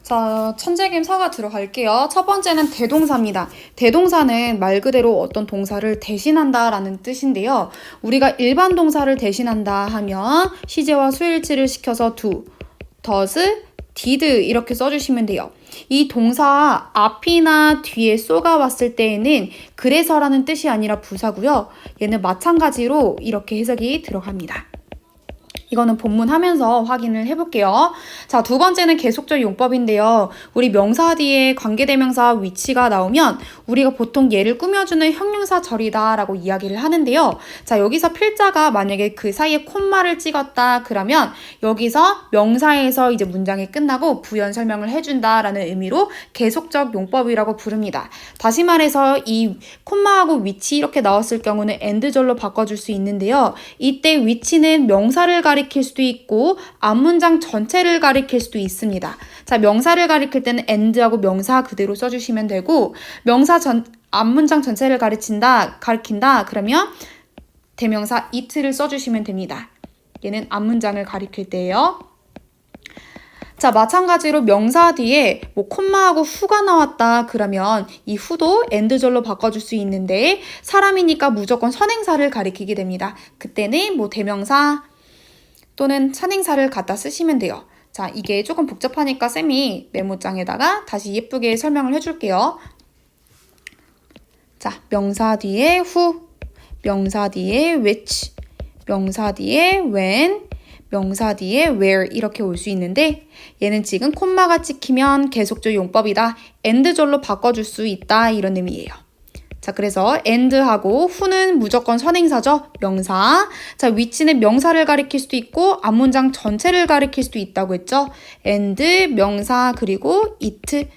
자, 천재김 사가 들어갈게요. 첫 번째는 대동사입니다. 대동사는 말 그대로 어떤 동사를 대신한다 라는 뜻인데요. 우리가 일반 동사를 대신한다 하면 시제와 수일치를 시켜서 do, does, did 이렇게 써주시면 돼요. 이 동사 앞이나 뒤에 쏘가 왔을 때에는 그래서라는 뜻이 아니라 부사고요. 얘는 마찬가지로 이렇게 해석이 들어갑니다. 이거는 본문 하면서 확인을 해볼게요. 자, 두 번째는 계속적 용법인데요. 우리 명사 뒤에 관계대명사 위치가 나오면 우리가 보통 얘를 꾸며주는 형용사절이다 라고 이야기를 하는데요. 자, 여기서 필자가 만약에 그 사이에 콤마를 찍었다 그러면 여기서 명사에서 이제 문장이 끝나고 부연 설명을 해준다 라는 의미로 계속적 용법이라고 부릅니다. 다시 말해서 이 콤마하고 위치 이렇게 나왔을 경우는 and절로 바꿔줄 수 있는데요. 이때 위치는 명사를 가리킬 수도 있고 앞문장 전체를 가리킬 수도 있습니다. 자, 명사를 가리킬 때는 and하고 명사 그대로 써주시면 되고 앞문장 전체를 가리킨다 그러면 대명사 it를 써주시면 됩니다. 얘는 앞문장을 가리킬 때예요. 자, 마찬가지로 명사 뒤에 뭐 콤마하고 후가 나왔다 그러면 이 후도 and절로 바꿔줄 수 있는데 사람이니까 무조건 선행사를 가리키게 됩니다. 그때는 뭐 대명사 또는 선행사를 갖다 쓰시면 돼요. 자, 이게 조금 복잡하니까 쌤이 메모장에다가 다시 예쁘게 설명을 해줄게요. 자, 명사 뒤에 who, 명사 뒤에 which, 명사 뒤에 when, 명사 뒤에 where 이렇게 올 수 있는데 얘는 지금 콤마가 찍히면 계속적 용법이다. and절로 바꿔줄 수 있다 이런 의미예요. 자, 그래서 and하고 who는 무조건 선행사죠. 명사. 자, 위치는 명사를 가리킬 수도 있고 앞문장 전체를 가리킬 수도 있다고 했죠. and, 명사, 그리고 it.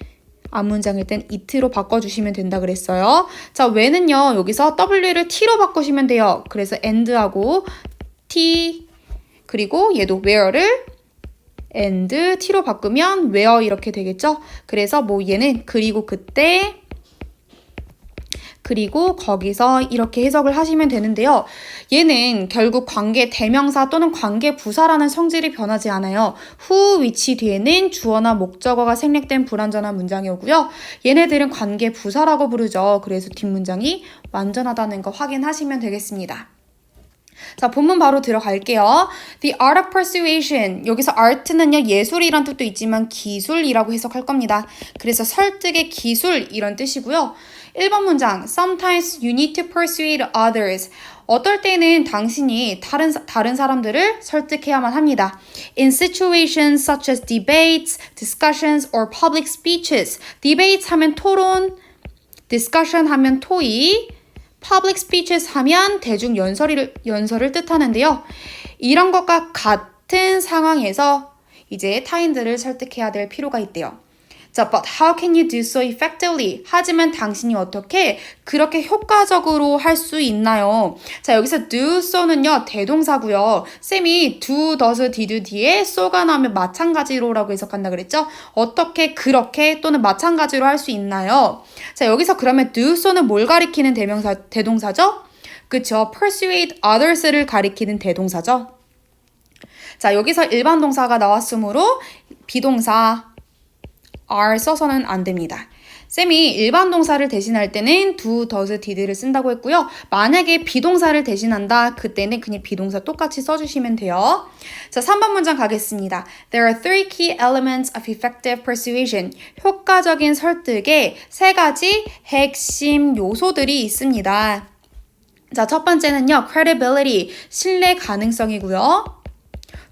앞문장일 땐 it로 바꿔주시면 된다 그랬어요. 자, when은요. 여기서 w를 t로 바꾸시면 돼요. 그래서 and하고 t 그리고 얘도 where를 and t로 바꾸면 where 이렇게 되겠죠. 그래서 뭐 얘는 그리고 그때 그리고 거기서 이렇게 해석을 하시면 되는데요. 얘는 결국 관계 대명사 또는 관계 부사라는 성질이 변하지 않아요. who, which 뒤에는 주어나 목적어가 생략된 불완전한 문장이 오고요. 얘네들은 관계 부사라고 부르죠. 그래서 뒷문장이 완전하다는 거 확인하시면 되겠습니다. 자, 본문 바로 들어갈게요. The art of persuasion. 여기서 art는요, 예술이란 뜻도 있지만 기술이라고 해석할 겁니다. 그래서 설득의 기술 이런 뜻이고요. 1번 문장. Sometimes you need to persuade others. 어떨 때는 당신이 다른 사람들을 설득해야만 합니다. In situations such as debates, discussions, or public speeches. Debates 하면 토론, discussion 하면 토의, public speeches 하면 대중 연설을 뜻하는데요. 이런 것과 같은 상황에서 이제 타인들을 설득해야 될 필요가 있대요. 자, but how can you do so effectively? 하지만 당신이 어떻게 그렇게 효과적으로 할 수 있나요? 자, 여기서 do so는요, 대동사고요. 쌤이 do, does, did 뒤에 so가 나오면 마찬가지로라고 해석한다 그랬죠? 어떻게 그렇게 또는 마찬가지로 할 수 있나요? 자, 여기서 그러면 do so는 뭘 가리키는 대동사죠? 그쵸? persuade others를 가리키는 대동사죠. 자, 여기서 일반 동사가 나왔으므로 비동사 are 써서는 안 됩니다. 쌤이 일반 동사를 대신할 때는 do, does, did를 쓴다고 했고요. 만약에 비동사를 대신한다. 그때는 그냥 비동사 똑같이 써주시면 돼요. 자, 3번 문장 가겠습니다. There are three key elements of effective persuasion. 효과적인 설득에 세 가지 핵심 요소들이 있습니다. 자, 첫 번째는요. credibility, 신뢰 가능성이고요.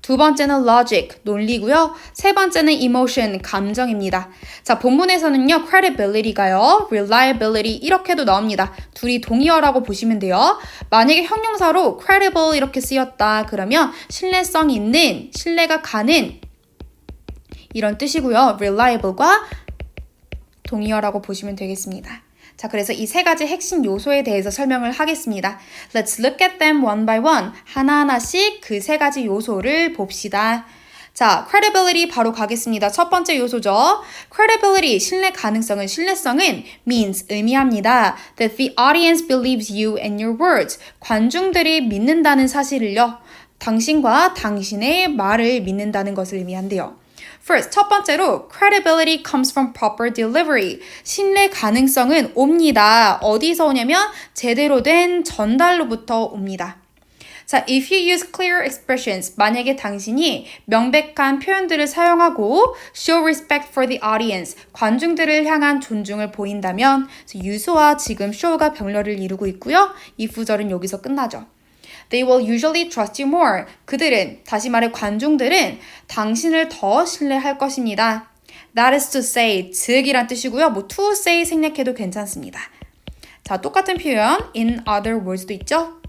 두 번째는 logic, 논리고요. 세 번째는 emotion, 감정입니다. 자, 본문에서는요, credibility가요, reliability 이렇게도 나옵니다. 둘이 동의어라고 보시면 돼요. 만약에 형용사로 credible 이렇게 쓰였다 그러면 신뢰성 있는, 신뢰가 가는 이런 뜻이고요. reliable과 동의어라고 보시면 되겠습니다. 자, 그래서 이 세 가지 핵심 요소에 대해서 설명을 하겠습니다. Let's look at them one by one. 하나하나씩 그 세 가지 요소를 봅시다. 자, credibility 바로 가겠습니다. 첫 번째 요소죠. credibility, 신뢰성은 means, 의미합니다. That the audience believes you and your words. 관중들이 믿는다는 사실을요. 당신과 당신의 말을 믿는다는 것을 의미한대요. First, 첫 번째로 credibility comes from proper delivery. 신뢰 가능성은 옵니다. 어디서 오냐면 제대로 된 전달로부터 옵니다. 자, if you use clear expressions, 만약에 당신이 명백한 표현들을 사용하고 show respect for the audience, 관중들을 향한 존중을 보인다면 use와 지금 show가 병렬을 이루고 있고요. 이 구절은 여기서 끝나죠. They will usually trust you more. 그들은, 다시 말해 관중들은 당신을 더 신뢰할 것입니다. That is to say, 즉이란 뜻이고요. 뭐 to say 생략해도 괜찮습니다. 자, 똑같은 표현 in other words도 있죠.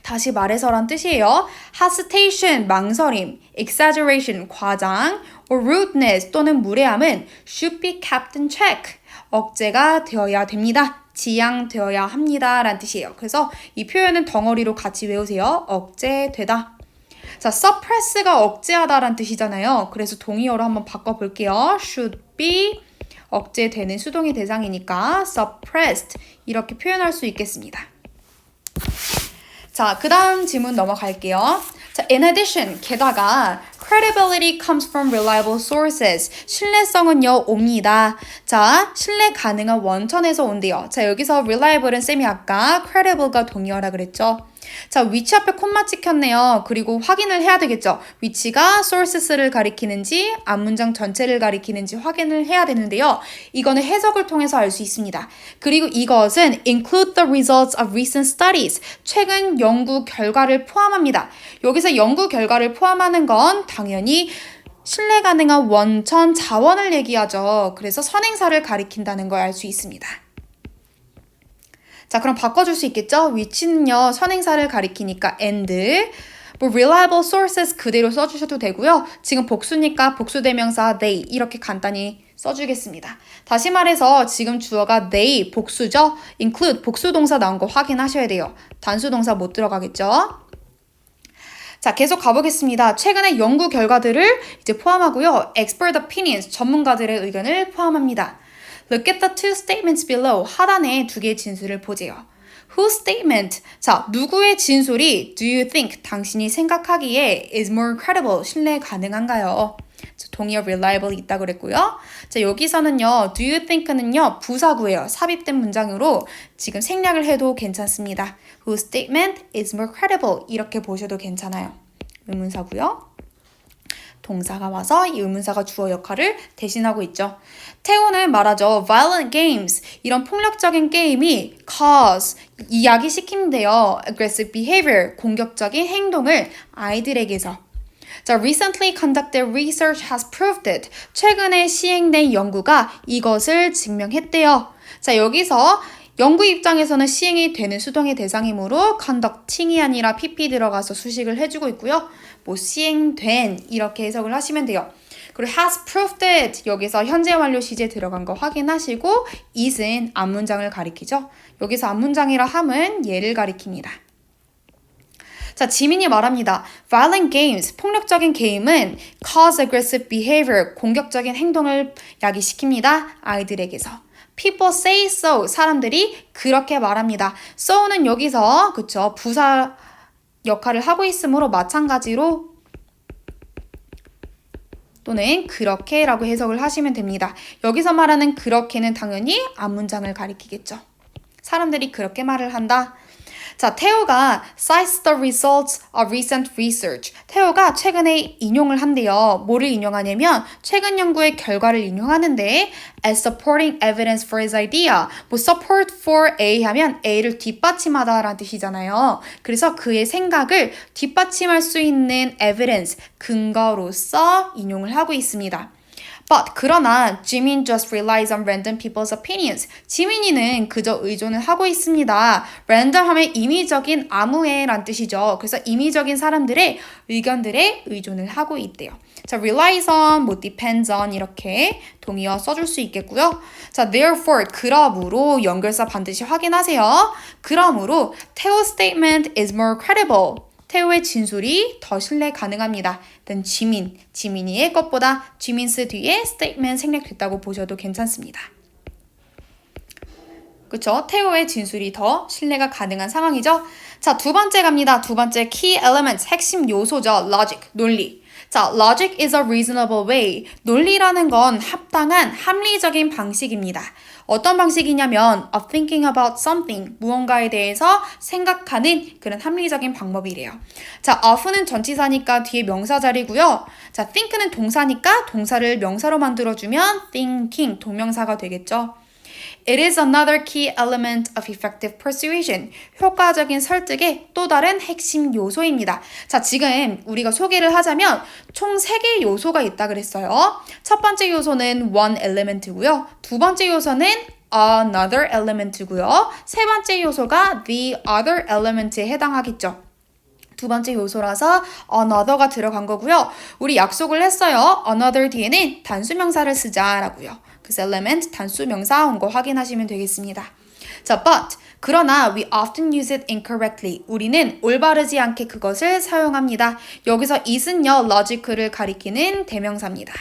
다시 말해서란 뜻이에요. hesitation, 망설임, exaggeration, 과장, or rudeness 또는 무례함은 should be kept in check, 억제가 되어야 됩니다. 지양되어야 합니다. 라는 뜻이에요. 그래서 이 표현은 덩어리로 같이 외우세요. 억제되다. 자, suppress가 억제하다 라는 뜻이잖아요. 그래서 동의어로 한번 바꿔볼게요. should be, 억제되는 수동의 대상이니까 suppressed 이렇게 표현할 수 있겠습니다. 자, 그 다음 질문 넘어갈게요. 자, in addition, 게다가 credibility comes from reliable sources. 신뢰성은요, 옵니다. 자, 신뢰 가능한 원천에서 온대요. 자, 여기서 reliable은 쌤이 아까 credible가 동의어라 그랬죠. 자, 위치 앞에 콤마 찍혔네요. 그리고 확인을 해야 되겠죠. 위치가 sources를 가리키는지 앞문장 전체를 가리키는지 확인을 해야 되는데요. 이거는 해석을 통해서 알 수 있습니다. 그리고 이것은 include the results of recent studies. 최근 연구 결과를 포함합니다. 여기서 연구 결과를 포함하는 건 당연히 신뢰 가능한 원천 자원을 얘기하죠. 그래서 선행사를 가리킨다는 걸 알 수 있습니다. 자, 그럼 바꿔줄 수 있겠죠? 위치는요, 선행사를 가리키니까 and, 뭐 reliable sources 그대로 써주셔도 되고요. 지금 복수니까 복수대명사 they 이렇게 간단히 써주겠습니다. 다시 말해서 지금 주어가 they 복수죠? include 복수동사 나온 거 확인하셔야 돼요. 단수동사 못 들어가겠죠? 자, 계속 가보겠습니다. 최근의 연구 결과들을 이제 포함하고요. expert opinions, 전문가들의 의견을 포함합니다. Look at the two statements below. 하단에 두 개의 진술을 보세요. Whose statement? 자, 누구의 진술이 do you think, 당신이 생각하기에 is more credible, 신뢰 가능한가요? 동의어 reliable 있다고 그랬고요. 자, 여기서는요, do you think는요, 부사구예요. 삽입된 문장으로 지금 생략을 해도 괜찮습니다. Whose statement is more credible 이렇게 보셔도 괜찮아요. 의문사고요. 동사가 와서 이 의문사가 주어 역할을 대신하고 있죠. 태호는 말하죠. Violent games, 이런 폭력적인 게임이 cause, 이야기시킨대요. Aggressive behavior, 공격적인 행동을 아이들에게서. 자, recently conducted research has proved it. 최근에 시행된 연구가 이것을 증명했대요. 자, 여기서 연구 입장에서는 시행이 되는 수동의 대상이므로 conducting이 아니라 pp 들어가서 수식을 해주고 있고요. 뭐 시행된 이렇게 해석을 하시면 돼요. 그리고 has proved it 여기서 현재 완료 시제 들어간 거 확인하시고 is은 앞문장을 가리키죠. 여기서 앞문장이라 함은 얘를 가리킵니다. 자, 지민이 말합니다. Violent games, 폭력적인 게임은 cause aggressive behavior, 공격적인 행동을 야기시킵니다. 아이들에게서. People say so, 사람들이 그렇게 말합니다. so는 여기서 그쵸 부사 역할을 하고 있으므로 마찬가지로 또는 그렇게라고 해석을 하시면 됩니다. 여기서 말하는 그렇게는 당연히 앞문장을 가리키겠죠. 사람들이 그렇게 말을 한다. 자, 태호가 cites the results of recent research. 태호가 최근에 인용을 한대요. 뭐를 인용하냐면 최근 연구의 결과를 인용하는데 as supporting evidence for his idea. 뭐 support for A 하면 A를 뒷받침하다라는 뜻이잖아요. 그래서 그의 생각을 뒷받침할 수 있는 evidence, 근거로서 인용을 하고 있습니다. But 그러나 지민 just relies on random people's opinions. 지민이는 그저 의존을 하고 있습니다. random 하면 임의적인 아무에란 뜻이죠. 그래서 임의적인 사람들의 의견들에 의존을 하고 있대요. 자, relies on, 뭐 depends on 이렇게 동의어 써줄 수 있겠고요. 자, therefore 그러므로 연결사 반드시 확인하세요. 그러므로 Theo's statement is more credible. 태호의 진술이 더 신뢰 가능합니다. then 지민이의 것보다 지민스 뒤에 statement 생략됐다고 보셔도 괜찮습니다. 그쵸? 태호의 진술이 더 신뢰가 가능한 상황이죠. 자, 두 번째 갑니다. 두 번째 key elements, 핵심 요소죠. logic, 논리. 자, logic is a reasonable way. 논리라는 건 합당한 합리적인 방식입니다. 어떤 방식이냐면 of thinking about something, 무언가에 대해서 생각하는 그런 합리적인 방법이래요. 자, of는 전치사니까 뒤에 명사 자리고요. 자, think는 동사니까 동사를 명사로 만들어주면 thinking, 동명사가 되겠죠. It is another key element of effective persuasion. 효과적인 설득의 또 다른 핵심 요소입니다. 자, 지금 우리가 소개를 하자면 총 3개의 요소가 있다 그랬어요. 첫 번째 요소는 one element고요. 두 번째 요소는 another element고요. 세 번째 요소가 the other element에 해당하겠죠. 두 번째 요소라서 another가 들어간 거고요. 우리 약속을 했어요. another 뒤에는 단수명사를 쓰자라고요. 그래서 element 단수명사 온 거 확인하시면 되겠습니다. 자, but 그러나 we often use it incorrectly. 우리는 올바르지 않게 그것을 사용합니다. 여기서 is은요, logic를 가리키는 대명사입니다.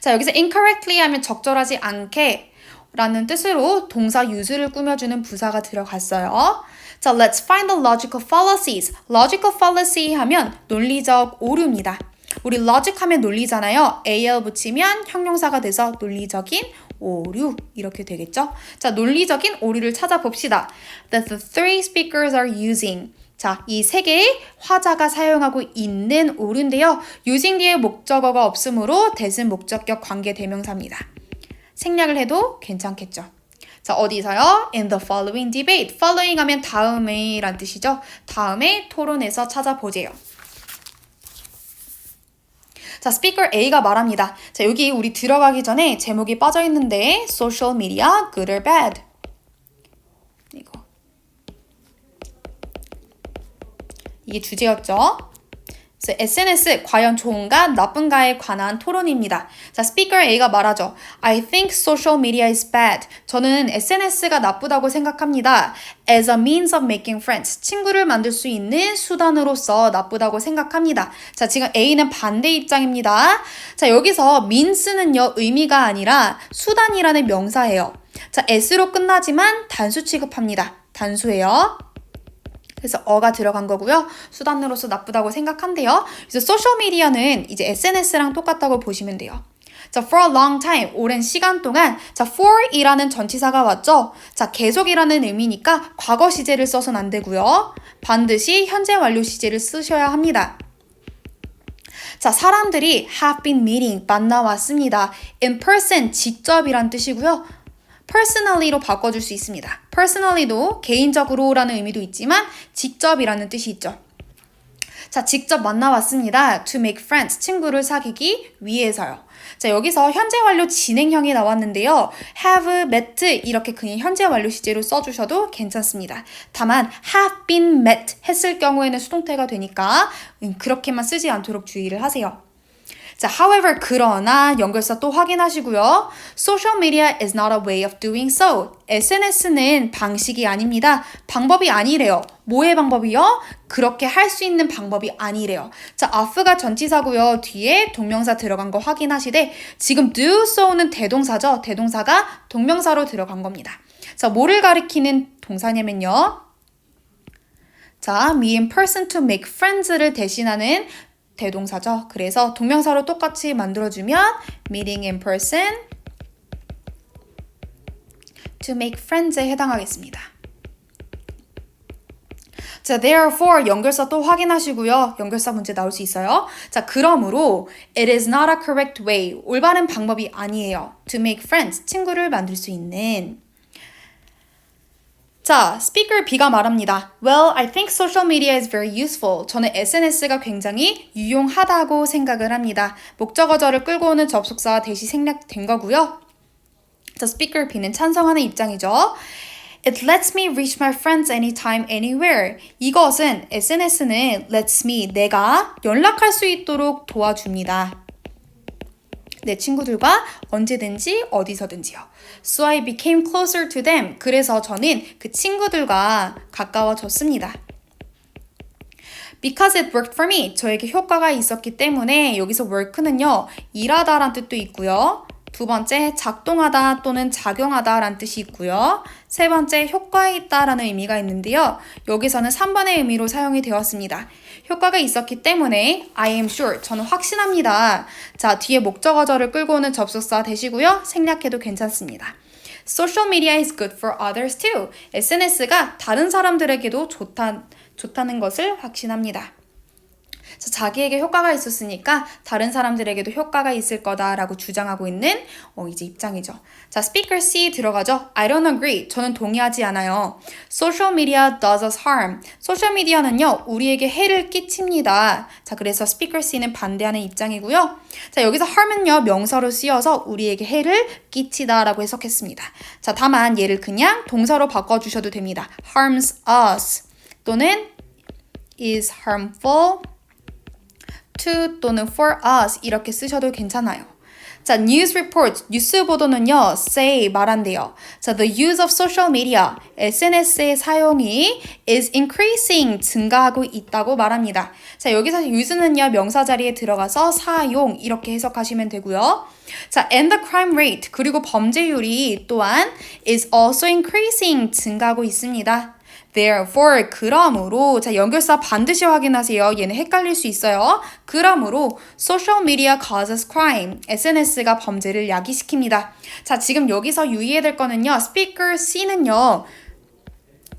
자, 여기서 incorrectly 하면 적절하지 않게 라는 뜻으로 동사 use를 꾸며주는 부사가 들어갔어요. 자, let's find the logical fallacies. logical fallacy 하면 논리적 오류입니다. 우리 logic 하면 논리잖아요. al 붙이면 형용사가 돼서 논리적인 오류 이렇게 되겠죠. 자, 논리적인 오류를 찾아봅시다. That the three speakers are using. 자, 이 3개의 화자가 사용하고 있는 오류인데요. using 뒤에 목적어가 없으므로 대신 목적격 관계 대명사입니다. 생략을 해도 괜찮겠죠. 자, 어디서요? In the following debate. following 하면 다음에 란 뜻이죠. 다음에 토론에서 찾아보세요. 자, 스피커 A가 말합니다. 자, 여기 우리 들어가기 전에 제목이 빠져 있는데 social media, good or bad. 이게 주제였죠. 그래서 SNS 과연 좋은가 나쁜가에 관한 토론입니다. 자, 스피커 A가 말하죠. I think social media is bad. 저는 SNS가 나쁘다고 생각합니다. As a means of making friends. 친구를 만들 수 있는 수단으로서 나쁘다고 생각합니다. 자, 지금 A는 반대 입장입니다. 자, 여기서 means는요, 의미가 아니라 수단이라는 명사예요. 자, s로 끝나지만 단수 취급합니다. 단수예요. 그래서 어가 들어간 거고요. 수단으로서 나쁘다고 생각한대요. 그래서 소셜미디어는 이제 SNS랑 똑같다고 보시면 돼요. 자, for a long time, 오랜 시간 동안 자, for이라는 전치사가 왔죠. 자, 계속이라는 의미니까 과거 시제를 써서는 안 되고요. 반드시 현재 완료 시제를 쓰셔야 합니다. 자, 사람들이 have been meeting, 만나왔습니다. in person, 직접이란 뜻이고요. personally로 바꿔줄 수 있습니다. personally도 개인적으로라는 의미도 있지만 직접이라는 뜻이 있죠. 자, 직접 만나왔습니다. to make friends, 친구를 사귀기 위해서요. 자, 여기서 현재 완료 진행형이 나왔는데요. have met 이렇게 그냥 현재 완료 시제로 써주셔도 괜찮습니다. 다만 have been met 했을 경우에는 수동태가 되니까 그렇게만 쓰지 않도록 주의를 하세요. 자, however, 그러나 연결사 또 확인하시고요. Social media is not a way of doing so. SNS는 방식이 아닙니다. 방법이 아니래요. 뭐의 방법이요? 그렇게 할 수 있는 방법이 아니래요. 자, of가 전치사고요. 뒤에 동명사 들어간 거 확인하시되 지금 do so는 대동사죠. 대동사가 동명사로 들어간 겁니다. 자, 뭐를 가리키는 동사냐면요. 자, meet in person to make friends를 대신하는 대동사죠. 그래서 동명사로 똑같이 만들어주면 meeting in person to make friends에 해당하겠습니다. 자, therefore 연결사 또 확인하시고요. 연결사 문제 나올 수 있어요. 자, 그러므로 it is not a correct way. 올바른 방법이 아니에요. to make friends, 친구를 만들 수 있는. 자, 스피커 B가 말합니다. Well, I think social media is very useful. 저는 SNS가 굉장히 유용하다고 생각을 합니다. 목적어절을 끌고 오는 접속사 대시 생략된 거고요. 자, 스피커 B는 찬성하는 입장이죠. It lets me reach my friends anytime, anywhere. 이것은 SNS는 lets me, 내가 연락할 수 있도록 도와줍니다. 내 친구들과 언제든지 어디서든지요. So I became closer to them. 그래서 저는 그 친구들과 가까워졌습니다. Because it worked for me. 저에게 효과가 있었기 때문에 여기서 work는요. 일하다란 뜻도 있고요. 두 번째, 작동하다 또는 작용하다 라는 뜻이 있고요. 세 번째, 효과에 있다 라는 의미가 있는데요. 여기서는 3번의 의미로 사용이 되었습니다. 효과가 있었기 때문에 I am sure, 저는 확신합니다. 자, 뒤에 목적어절을 끌고 오는 접속사 대시고요. 생략해도 괜찮습니다. Social media is good for others too. SNS가 다른 사람들에게도 좋다는 것을 확신합니다. 자, 자기에게 효과가 있었으니까 다른 사람들에게도 효과가 있을 거다라고 주장하고 있는 이제 입장이죠. 자, 스피커 C 들어가죠. I don't agree. 저는 동의하지 않아요. Social media does us harm. 소셜 미디어는요, 우리에게 해를 끼칩니다. 자, 그래서 스피커 C는 반대하는 입장이고요. 자, 여기서 harm은요, 명사로 쓰여서 우리에게 해를 끼치다라고 해석했습니다. 자, 다만 얘를 그냥 동사로 바꿔주셔도 됩니다. harms us 또는 is harmful to 또는 for us 이렇게 쓰셔도 괜찮아요. 자, news report, 뉴스 보도는요, say, 말한대요. 자, the use of social media, SNS의 사용이 is increasing, 증가하고 있다고 말합니다. 자, 여기서 use는요, 명사 자리에 들어가서 사용, 이렇게 해석하시면 되고요. 자, and the crime rate, 그리고 범죄율이 또한 is also increasing, 증가하고 있습니다. Therefore, 그러므로, 자, 연결사 반드시 확인하세요. 얘는 헷갈릴 수 있어요. 그러므로, social media causes crime. SNS가 범죄를 야기시킵니다. 자, 지금 여기서 유의해야 될 거는요. 스피커 C는요.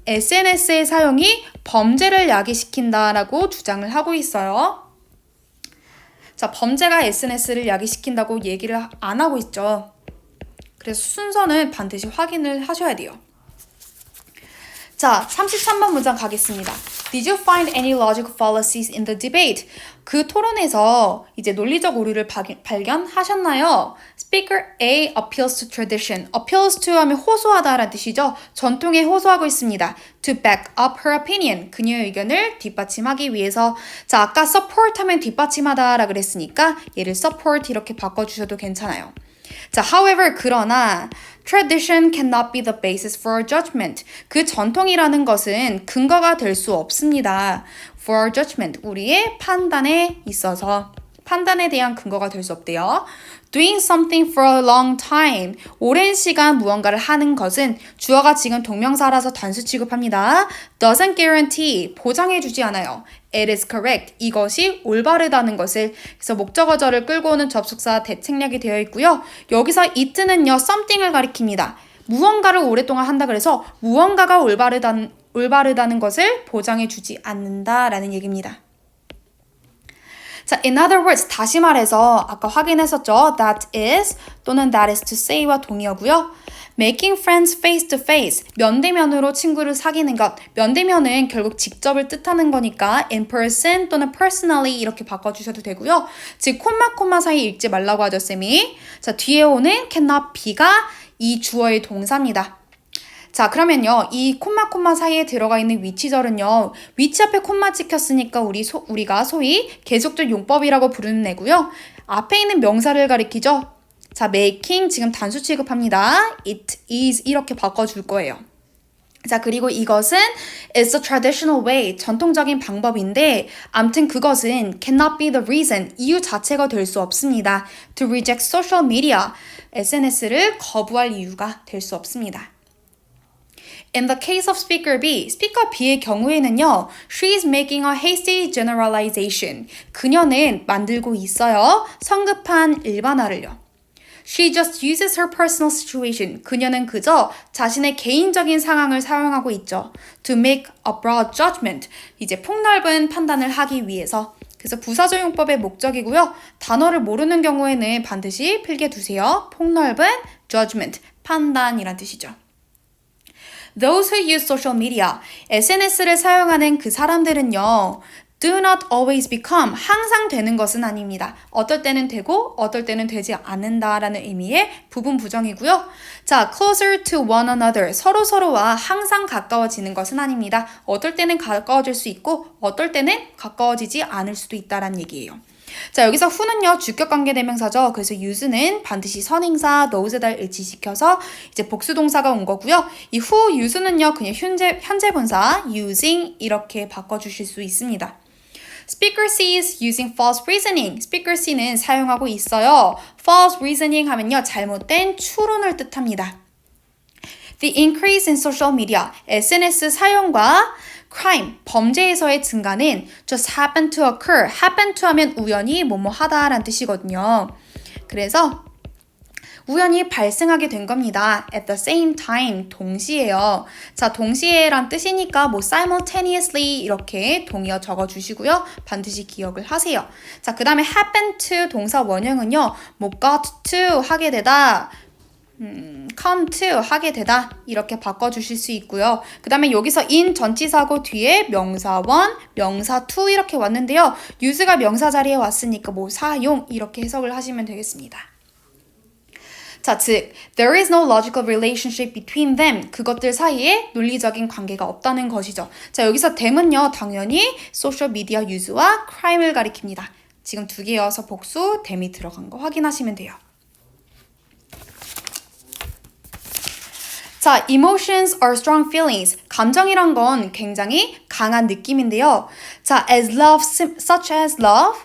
SNS의 사용이 범죄를 야기시킨다라고 주장을 하고 있어요. 자, 범죄가 SNS를 야기시킨다고 얘기를 안 하고 있죠. 그래서 순서는 반드시 확인을 하셔야 돼요. 자, 33번 문장 가겠습니다. Did you find any logical fallacies in the debate? 그 토론에서 이제 논리적 오류를 발견하셨나요? Speaker A appeals to tradition. appeals to 하면 호소하다라는 뜻이죠. 전통에 호소하고 있습니다. To back up her opinion. 그녀의 의견을 뒷받침하기 위해서. 자, 아까 support 하면 뒷받침하다라 그랬으니까 얘를 support 이렇게 바꿔주셔도 괜찮아요. 자, however, 그러나 tradition cannot be the basis for judgment. 그 전통이라는 것은 근거가 될 수 없습니다. For judgment, 우리의 판단에 있어서 판단에 대한 근거가 될 수 없대요. Doing something for a long time, 오랜 시간 무언가를 하는 것은 주어가 지금 동명사라서 단수 취급합니다. Doesn't guarantee, 보장해주지 않아요. It is correct, 이것이 올바르다는 것을. 그래서 목적어절을 끌고 오는 접속사 대책략이 되어 있고요. 여기서 it는요, something을 가리킵니다. 무언가를 오랫동안 한다 그래서 무언가가 올바르다는 것을 보장해주지 않는다라는 얘기입니다. 자, in other words, 다시 말해서 아까 확인했었죠. That is 또는 that is to say와 동의어고요. Making friends face to face, 면대면으로 친구를 사귀는 것. 면대면은 결국 직접을 뜻하는 거니까 in person 또는 personally 이렇게 바꿔주셔도 되고요. 즉, 콤마 사이 읽지 말라고 하죠, 쌤이. 자, 뒤에 오는 cannot be가 이 주어의 동사입니다. 자, 그러면요, 이 콤마 사이에 들어가 있는 위치절은요, 위치 앞에 콤마 찍혔으니까 우리가 소위 계속적 용법이라고 부르는 애고요. 앞에 있는 명사를 가리키죠. 자, making 지금 단수 취급합니다. It is 이렇게 바꿔줄 거예요. 자, 그리고 이것은 is a traditional way, 전통적인 방법인데 암튼 그것은 cannot be the reason, 이유 자체가 될 수 없습니다. To reject social media, SNS를 거부할 이유가 될 수 없습니다. In the case of speaker B, 스피커 B의 경우에는요, she is making a hasty generalization. 그녀는 만들고 있어요. 성급한 일반화를요. She just uses her personal situation. 그녀는 그저 자신의 개인적인 상황을 사용하고 있죠. To make a broad judgment. 이제 폭넓은 판단을 하기 위해서. 그래서 부사적용법의 목적이고요. 단어를 모르는 경우에는 반드시 필기해 두세요. 폭넓은 judgment, 판단이란 뜻이죠. Those who use social media, SNS를 사용하는 그 사람들은요, do not always become, 항상 되는 것은 아닙니다. 어떨 때는 되고 어떨 때는 되지 않는다라는 의미의 부분 부정이고요. 자, closer to one another, 서로와 항상 가까워지는 것은 아닙니다. 어떨 때는 가까워질 수 있고 어떨 때는 가까워지지 않을 수도 있다라는 얘기예요. 자, 여기서 who는요, 주격관계대명사죠. 그래서 use는 반드시 선행사 nose에다 일치시켜서 이제 복수동사가 온 거고요. 이 who, use는요, 그냥 현재 분사 using 이렇게 바꿔주실 수 있습니다. Speaker C is using false reasoning. Speaker C는 사용하고 있어요. False reasoning 하면요, 잘못된 추론을 뜻합니다. The increase in social media, SNS 사용과 crime, 범죄에서의 증가는 just happen to occur. happen to 하면 우연히 뭐뭐 하다라는 뜻이거든요. 그래서 우연히 발생하게 된 겁니다. At the same time, 동시에요. 자, 동시에란 뜻이니까 뭐 simultaneously 이렇게 동의어 적어주시고요. 반드시 기억을 하세요. 자, 그 다음에 happen to 동사 원형은요. 뭐 got to 하게 되다, come to 하게 되다 이렇게 바꿔주실 수 있고요. 그 다음에 여기서 in 전치사고 뒤에 명사 one, 명사 two 이렇게 왔는데요. use가 명사 자리에 왔으니까 뭐 사용 이렇게 해석을 하시면 되겠습니다. 자, 즉, there is no logical relationship between them. 그것들 사이에 논리적인 관계가 없다는 것이죠. 자, 여기서 them은요, 당연히 소셜 미디어 유즈와 crime을 가리킵니다. 지금 두 개여서 복수, them이 들어간 거 확인하시면 돼요. 자, emotions are strong feelings. 감정이란 건 굉장히 강한 느낌인데요. 자, as love, such as love,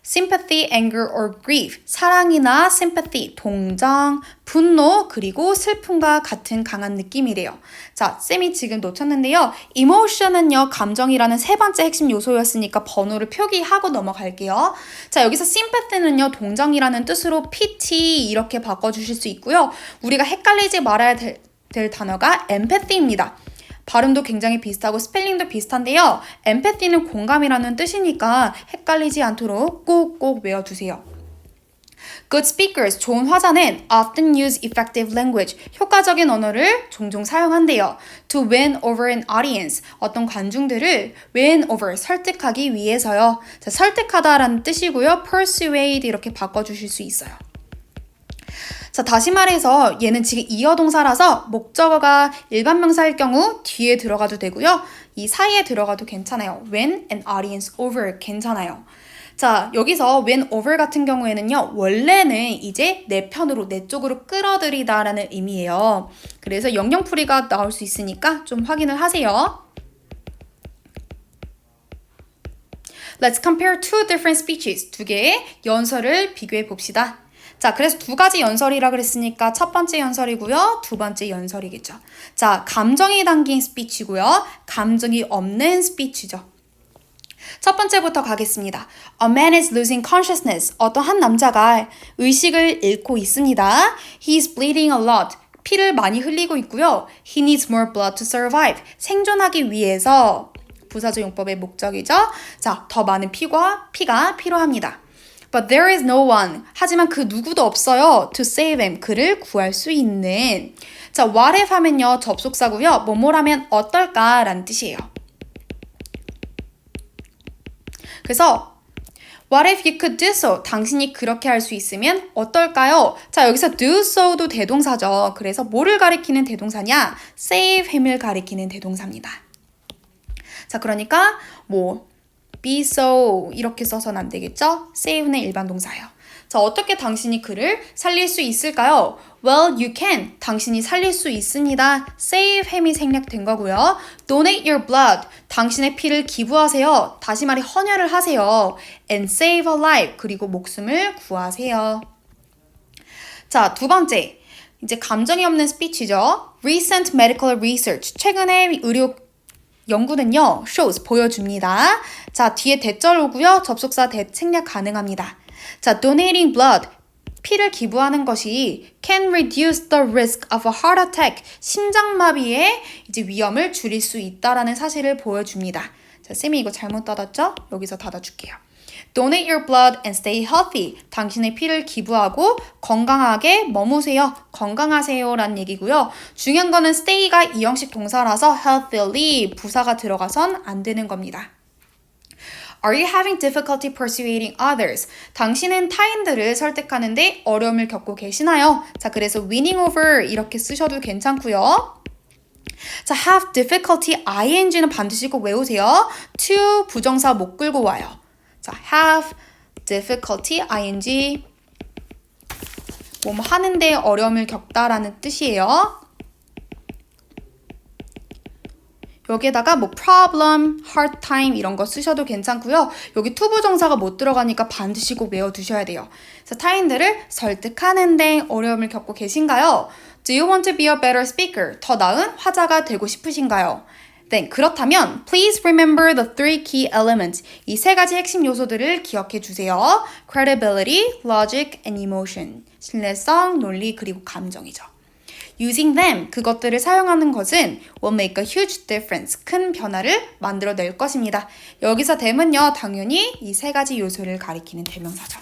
sympathy, anger, or grief. 사랑이나 sympathy, 동정, 분노, 그리고 슬픔과 같은 강한 느낌이래요. 자, 쌤이 지금 놓쳤는데요. emotion은요, 감정이라는 세 번째 핵심 요소였으니까 번호를 표기하고 넘어갈게요. 자, 여기서 sympathy는요, 동정이라는 뜻으로 pity 이렇게 바꿔주실 수 있고요. 우리가 헷갈리지 말아야 될 단어가 empathy입니다. 발음도 굉장히 비슷하고 스펠링도 비슷한데요. empathy는 공감이라는 뜻이니까 헷갈리지 않도록 꼭꼭 외워두세요. Good speakers, 좋은 화자는 often use effective language, 효과적인 언어를 종종 사용한대요. To win over an audience, 어떤 관중들을 win over, 설득하기 위해서요. 자, 설득하다라는 뜻이고요. persuade 이렇게 바꿔주실 수 있어요. 자, 다시 말해서 얘는 지금 이어 동사라서 목적어가 일반 명사일 경우 뒤에 들어가도 되고요. 이 사이에 들어가도 괜찮아요. win an audience over 괜찮아요. 자, 여기서 win over 같은 경우에는요. 원래는 이제 내 편으로, 내 쪽으로 끌어들이다라는 의미예요. 그래서 영영풀이가 나올 수 있으니까 좀 확인을 하세요. Let's compare two different speeches. 두 개의 연설을 비교해 봅시다. 자, 그래서 두 가지 연설이라 그랬으니까 첫 번째 연설이고요. 두 번째 연설이겠죠. 자, 감정이 담긴 스피치고요. 감정이 없는 스피치죠. 첫 번째부터 가겠습니다. A man is losing consciousness. 어떤 한 남자가 의식을 잃고 있습니다. He is bleeding a lot. 피를 많이 흘리고 있고요. He needs more blood to survive. 생존하기 위해서 부사적 용법의 목적이죠. 자, 더 많은 피가 필요합니다. But there is no one. 하지만 그 누구도 없어요. To save him. 그를 구할 수 있는. 자, what if 하면요. 접속사고요. 뭐뭐라면 어떨까? 라는 뜻이에요. 그래서 what if you could do so? 당신이 그렇게 할 수 있으면 어떨까요? 자, 여기서 do so도 대동사죠. 그래서 뭐를 가리키는 대동사냐? save him을 가리키는 대동사입니다. 자, 그러니까 뭐 be so 이렇게 써서는 안 되겠죠? save는 일반 동사예요. 자, 어떻게 당신이 그를 살릴 수 있을까요? Well, you can. 당신이 살릴 수 있습니다. save him이 생략된 거고요. donate your blood. 당신의 피를 기부하세요. 다시 말해 헌혈을 하세요. and save a life. 그리고 목숨을 구하세요. 자, 두 번째. 이제 감정이 없는 스피치죠. Recent medical research. 최근의 의료 연구는요, shows, 보여줍니다. 자, 뒤에 대절 오고요. 접속사 생략 가능합니다. 자, donating blood, 피를 기부하는 것이 can reduce the risk of a heart attack, 심장마비의 이제 위험을 줄일 수 있다라는 사실을 보여줍니다. 자, 쌤이 이거 잘못 닫았죠? 여기서 닫아줄게요. Donate your blood and stay healthy. 당신의 피를 기부하고 건강하게 머무세요. 건강하세요 라는 얘기고요. 중요한 거는 stay가 이형식 동사라서 healthily 부사가 들어가선 안 되는 겁니다. Are you having difficulty persuading others? 당신은 타인들을 설득하는데 어려움을 겪고 계시나요? 자, 그래서 winning over 이렇게 쓰셔도 괜찮고요. 자, have difficulty ing는 반드시 꼭 외우세요. to 부정사 못 끌고 와요. 자, have difficulty ing 뭐 하는데 어려움을 겪다라는 뜻이에요. 여기에다가 뭐 problem, hard time 이런 거 쓰셔도 괜찮고요. 여기 투부정사가 못 들어가니까 반드시 꼭 외워두셔야 돼요. 그래서 타인들을 설득하는데 어려움을 겪고 계신가요? Do you want to be a better speaker? 더 나은 화자가 되고 싶으신가요? Then, 그렇다면 please remember the three key elements. 이 세 가지 핵심 요소들을 기억해 주세요. Credibility, logic, and emotion. 신뢰성, 논리, 그리고 감정이죠. Using them, 그것들을 사용하는 것은 will make a huge difference. 큰 변화를 만들어낼 것입니다. 여기서 them은요, 당연히 이 세 가지 요소를 가리키는 대명사죠.